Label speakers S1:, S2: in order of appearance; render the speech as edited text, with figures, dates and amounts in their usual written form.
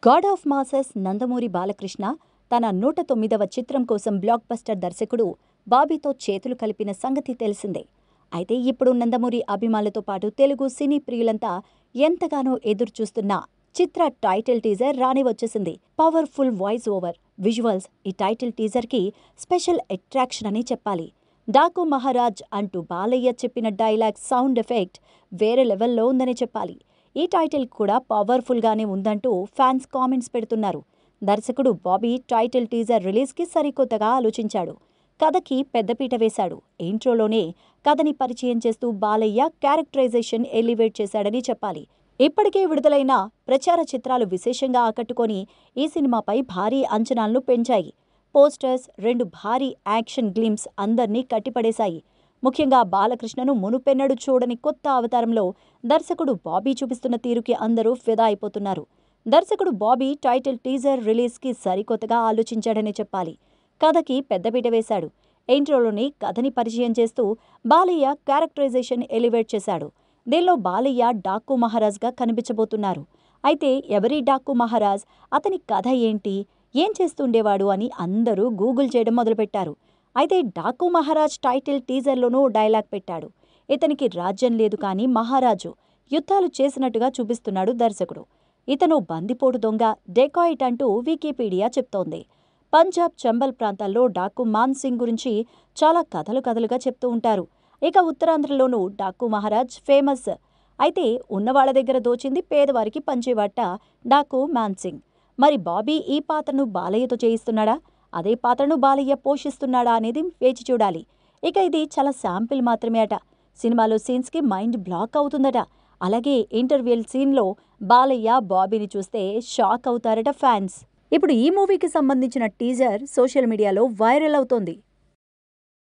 S1: God of masses Nandamuri Balakrishna తన 109వ చిత్రం కోసం బ్లాక్ బస్టర్ దర్శకుడు బాబీతో చేతులు కలిపిన సంగతి తెలిసిందే. అయితే ఇప్పుడు నందమూరి అభిమానులతో పాటు తెలుగు సినీ ప్రియులంతా ఎంతగానో ఎదురుచూస్తున్న చిత్ర టైటిల్ టీజర్ రాని వచ్చేసింది. పవర్ఫుల్ వాయిస్ ఓవర్, విజువల్స్ ఈ టైటిల్ టీజర్కి స్పెషల్ అట్రాక్షన్ అని చెప్పాలి. డాకు మహారాజ్ అంటూ బాలయ్య చెప్పిన డైలాగ్ సౌండ్ ఎఫెక్ట్ వేరే లెవెల్లో ఉందని చెప్పాలి. ఈ టైటిల్ కూడా పవర్ఫుల్గానే ఉందంటూ ఫ్యాన్స్ కామెంట్స్ పెడుతున్నారు. దర్శకుడు బాబీ టైటిల్ టీజర్ రిలీజ్కి సరికొత్తగా ఆలోచించాడు. కథకి పెద్దపీట వేశాడు. ఇంట్రోలోనే కథని పరిచయం చేస్తూ బాలయ్య క్యారెక్టరైజేషన్ ఎలివేట్ చేశాడని చెప్పాలి. ఇప్పటికే విడుదలైన ప్రచార చిత్రాలు విశేషంగా ఆకట్టుకొని ఈ సినిమాపై భారీ అంచనాలను పెంచాయి. పోస్టర్స్, 2 భారీ యాక్షన్ గ్లిమ్స్ అందర్నీ కట్టిపడేశాయి. ముఖ్యంగా బాలకృష్ణను మునుపెన్నడూ చూడని కొత్త అవతారంలో దర్శకుడు బాబీ చూపిస్తున్న తీరుకి అందరూ ఫిదా అయిపోతున్నారు. దర్శకుడు బాబీ టైటిల్ టీజర్ రిలీజ్కి సరికొత్తగా ఆలోచించాడనే చెప్పాలి. కథకి పెద్దపీట వేశాడు. ఇంట్రోలోని కథని పరిచయం చేస్తూ బాలయ్య క్యారెక్టరైజేషన్ ఎలివేట్ చేశాడు. దీనిలో బాలయ్య డాకు మహారాజ్గా కనిపించబోతున్నారు. అయితే ఎవరి డాకు మహారాజ్, అతని కథ ఏంటి, ఏం చేస్తుండేవాడు అని అందరూ గూగుల్ చేయడం మొదలుపెట్టారు. అయితే డాకు మహారాజ్ టైటిల్ టీజర్లోనూ డైలాగ్ పెట్టాడు. ఇతనికి రాజ్యం లేదు కానీ మహారాజు యుద్ధాలు చేసినట్టుగా చూపిస్తున్నాడు దర్శకుడు. ఇతను బందిపోటు దొంగ, డెకాయిట్ అంటూ వికీపీడియా చెప్తోంది. పంజాబ్, చంబల్ ప్రాంతాల్లో డాకు మాన్ సింగ్ గురించి చాలా కథలుగా చెప్తూ ఉంటారు. ఇక ఉత్తరాంధ్రలోనూ డాకు మహారాజ్ ఫేమస్. అయితే ఉన్నవాళ్ల దగ్గర దోచింది పేదవారికి పంచేవాట డాకు మాన్ సింగ్. మరి బాబీ ఈ పాత్రను బాలయ్యతో చేయిస్తున్నాడా, అదే పాత్రను బాలయ్య పోషిస్తున్నాడా అనేది వేచి చూడాలి. ఇక ఇది చాలా శాంపిల్ మాత్రమే అట. సినిమాలో సీన్స్కి మైండ్ బ్లాక్ అవుతుందట. అలాగే ఇంటర్వ్యూల్ సీన్లో బాలయ్య బాబీని చూస్తే షాక్ అవుతారట ఫ్యాన్స్. ఇప్పుడు ఈ మూవీకి సంబంధించిన టీజర్ సోషల్ మీడియాలో వైరల్ అవుతోంది.